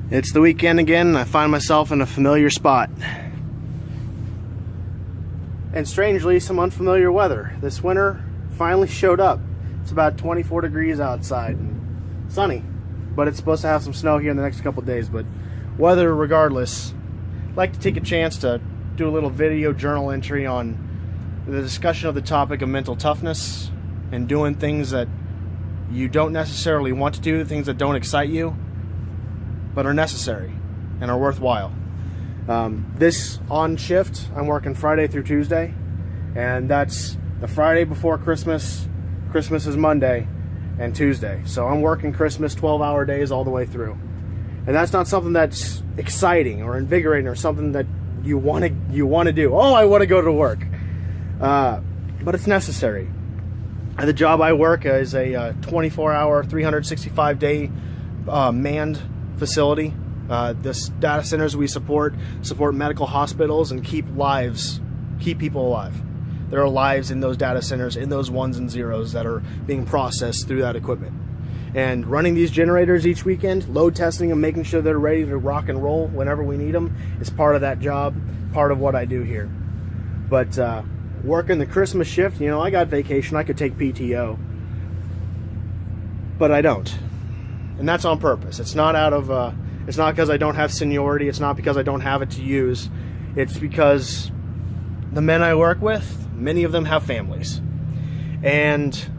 It's the weekend again, and I find myself in a familiar spot. And strangely, some unfamiliar weather. This winter finally showed up. It's about 24 degrees outside and sunny, but it's supposed to have some snow here in the next couple days. But weather regardless, I'd like to take a chance to do a little video journal entry on the discussion of the topic of mental toughness and doing things that you don't necessarily want to do, things that don't excite you, but are necessary and are worthwhile. This on shift, I'm working Friday through Tuesday, and that's the Friday before Christmas. Christmas is Monday and Tuesday, so I'm working Christmas 12-hour days all the way through. And that's not something that's exciting or invigorating or something that you want to do. Oh, I want to go to work, but it's necessary. The job I work is a 24-hour, 365-day manned facility. This data centers we support medical hospitals and keep people alive. There are lives in those data centers, in those ones and zeros that are being processed through that equipment. And running these generators each weekend, load testing them, making sure they're ready to rock and roll whenever we need them, is part of that job, part of what I do here. But working the Christmas shift, you know, I got vacation, I could take PTO, but I don't. And that's on purpose. It's not out of it's not because I don't have seniority. It's not because I don't have it to use. It's because the men I work with, many of them have families, and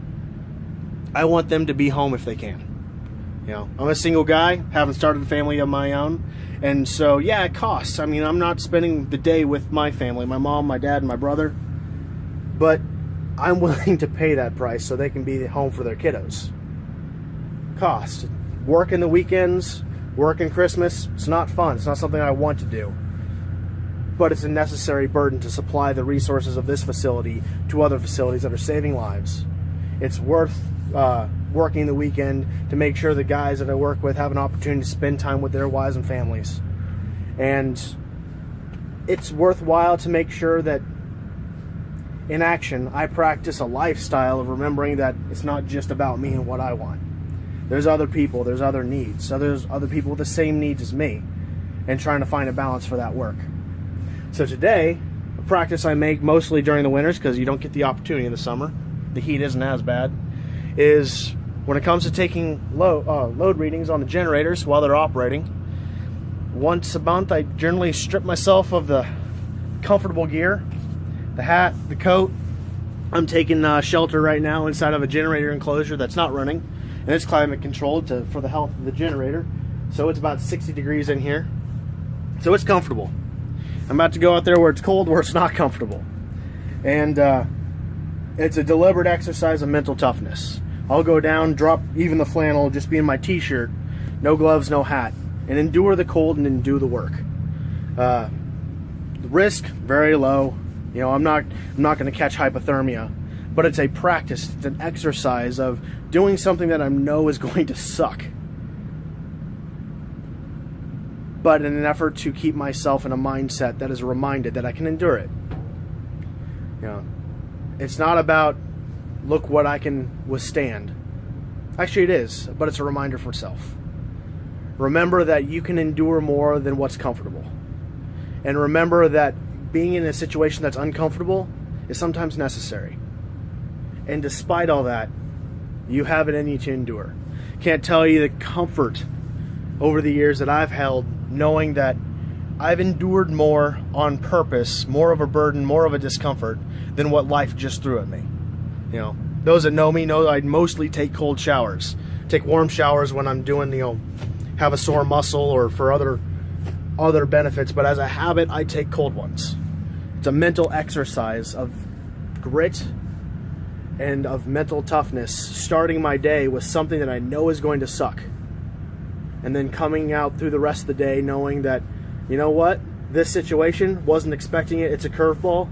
I want them to be home if they can. You know, I'm a single guy, haven't started a family of my own, and so yeah, it costs. I mean, I'm not spending the day with my family, my mom, my dad, and my brother, but I'm willing to pay that price so they can be home for their kiddos. Cost. Working the weekends, working Christmas, it's not fun. It's not something I want to do. But it's a necessary burden to supply the resources of this facility to other facilities that are saving lives. It's worth working the weekend to make sure the guys that I work with have an opportunity to spend time with their wives and families. And it's worthwhile to make sure that in action, I practice a lifestyle of remembering that it's not just about me and what I want. There's other people, there's other needs. So there's other people with the same needs as me, and trying to find a balance for that work. So today, a practice I make mostly during the winters, because you don't get the opportunity in the summer, the heat isn't as bad, is when it comes to taking load readings on the generators while they're operating, once a month I generally strip myself of the comfortable gear, the hat, the coat. I'm taking shelter right now inside of a generator enclosure that's not running, and it's climate controlled for the health of the generator. So it's about 60 degrees in here. So it's comfortable. I'm about to go out there where it's cold, where it's not comfortable. And it's a deliberate exercise of mental toughness. I'll go down, drop even the flannel, just be in my t-shirt, no gloves, no hat, and endure the cold and then do the work. The risk, very low. You know, I'm not going to catch hypothermia. But it's a practice, it's an exercise of doing something that I know is going to suck, but in an effort to keep myself in a mindset that is reminded that I can endure it. You know, it's not about, look what I can withstand. Actually it is, but it's a reminder for self. Remember that you can endure more than what's comfortable. And remember that being in a situation that's uncomfortable is sometimes necessary. And despite all that, you have it in you to endure. Can't tell you the comfort over the years that I've held, knowing that I've endured more on purpose, more of a burden, more of a discomfort than what life just threw at me. You know, those that know me know that I mostly take cold showers. Take warm showers when I'm doing, you know, have a sore muscle or for other benefits, but as a habit, I take cold ones. It's a mental exercise of grit and of mental toughness, starting my day with something that I know is going to suck, and then coming out through the rest of the day knowing that, you know what, this situation, wasn't expecting it, it's a curveball,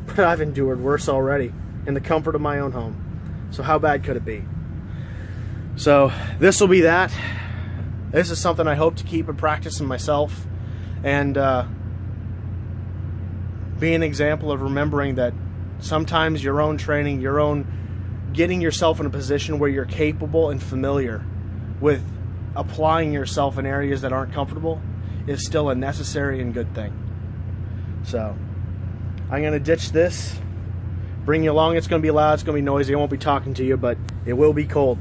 but I've endured worse already in the comfort of my own home. So how bad could it be? So this will be that. This is something I hope to keep in practice in myself, and be an example of remembering that sometimes your own training, getting yourself in a position where you're capable and familiar with applying yourself in areas that aren't comfortable is still a necessary and good thing. So I'm going to ditch this, bring you along. It's going to be loud, it's going to be noisy, I won't be talking to you, but it will be cold.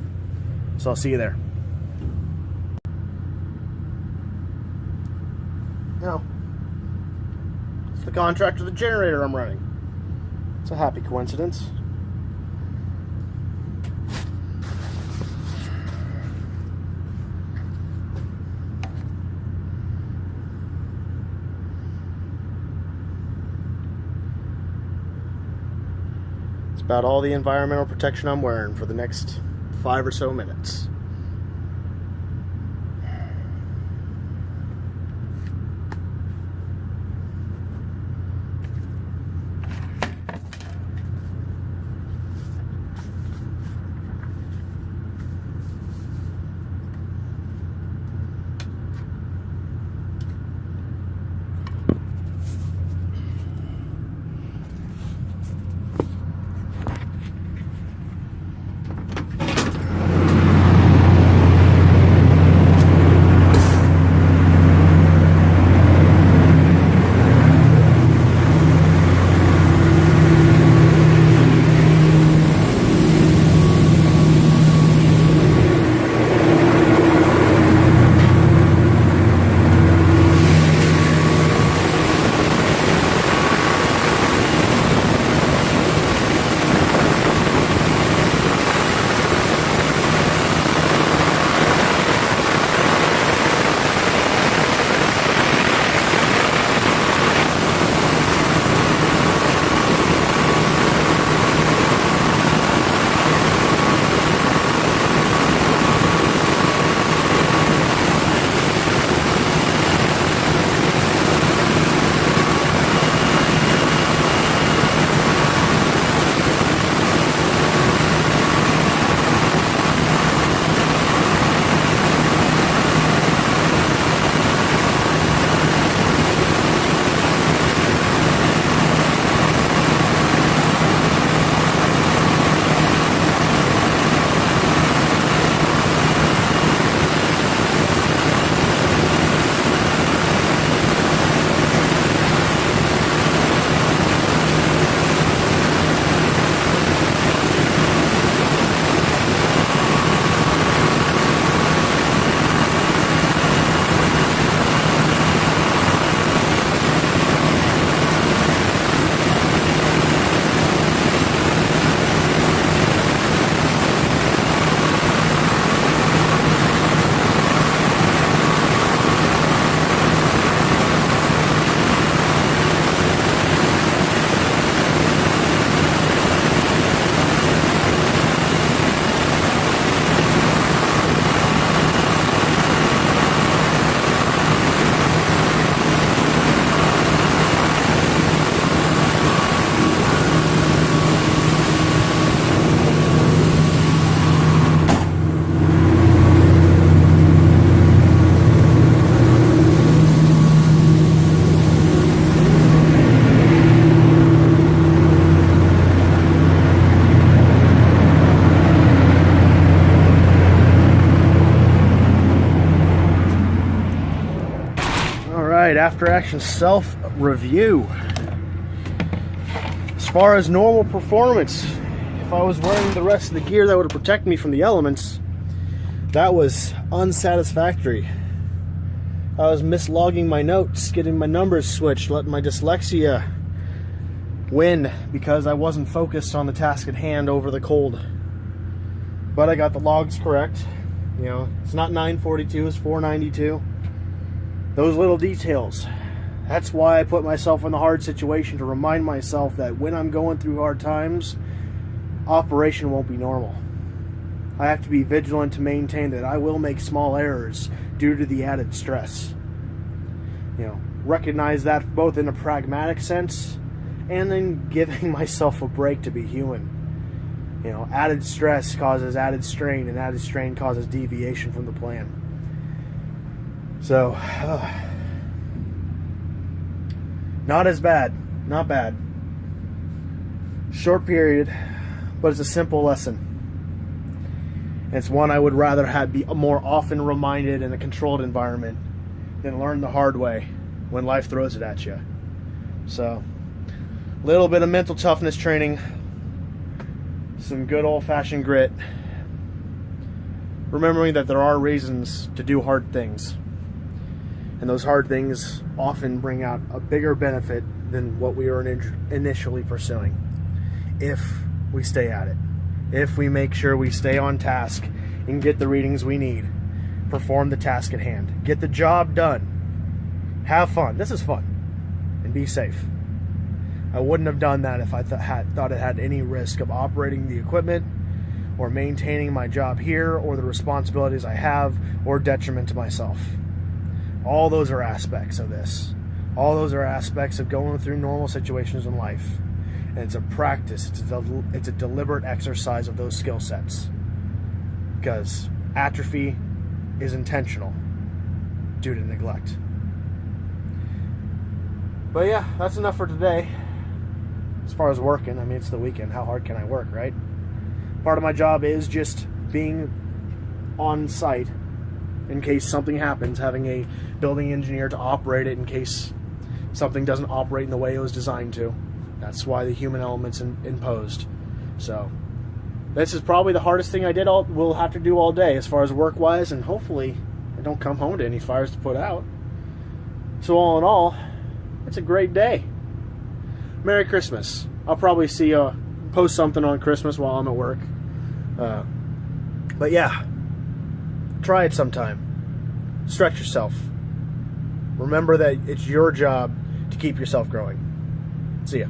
So I'll see you there. No. It's the contract of the generator I'm running. It's a happy coincidence. It's about all the environmental protection I'm wearing for the next 5 or so minutes. After action self-review. As far as normal performance, if I was wearing the rest of the gear that would have protected me from the elements, that was unsatisfactory. I was mislogging my notes, getting my numbers switched, letting my dyslexia win because I wasn't focused on the task at hand over the cold. But I got the logs correct. You know, it's not 942, it's 492. Those little details. That's why I put myself in the hard situation, to remind myself that when I'm going through hard times, operation won't be normal. I have to be vigilant to maintain that I will make small errors due to the added stress. You know, recognize that both in a pragmatic sense and in giving myself a break to be human. You know, added stress causes added strain, and added strain causes deviation from the plan. So, not as bad, not bad. Short period, but it's a simple lesson. It's one I would rather be more often reminded in a controlled environment than learn the hard way when life throws it at you. So, a little bit of mental toughness training, some good old-fashioned grit, remembering that there are reasons to do hard things, and those hard things often bring out a bigger benefit than what we were initially pursuing, if we stay at it. If we make sure we stay on task and get the readings we need, perform the task at hand, get the job done, have fun. This is fun, and be safe. I wouldn't have done that if I thought it had any risk of operating the equipment or maintaining my job here or the responsibilities I have or detriment to myself. All those are aspects of this. All those are aspects of going through normal situations in life. And it's a practice, it's a deliberate exercise of those skill sets. Because atrophy is intentional due to neglect. But yeah, that's enough for today. As far as working, I mean, it's the weekend. How hard can I work, right? Part of my job is just being on site in case something happens, having a building engineer to operate it in case something doesn't operate in the way it was designed to. That's why the human element's imposed. So this is probably the hardest thing we'll have to do all day as far as work-wise, and hopefully I don't come home to any fires to put out. So all in all, it's a great day. Merry Christmas. I'll probably post something on Christmas while I'm at work. But yeah, try it sometime. Stretch yourself. Remember that it's your job to keep yourself growing. See ya.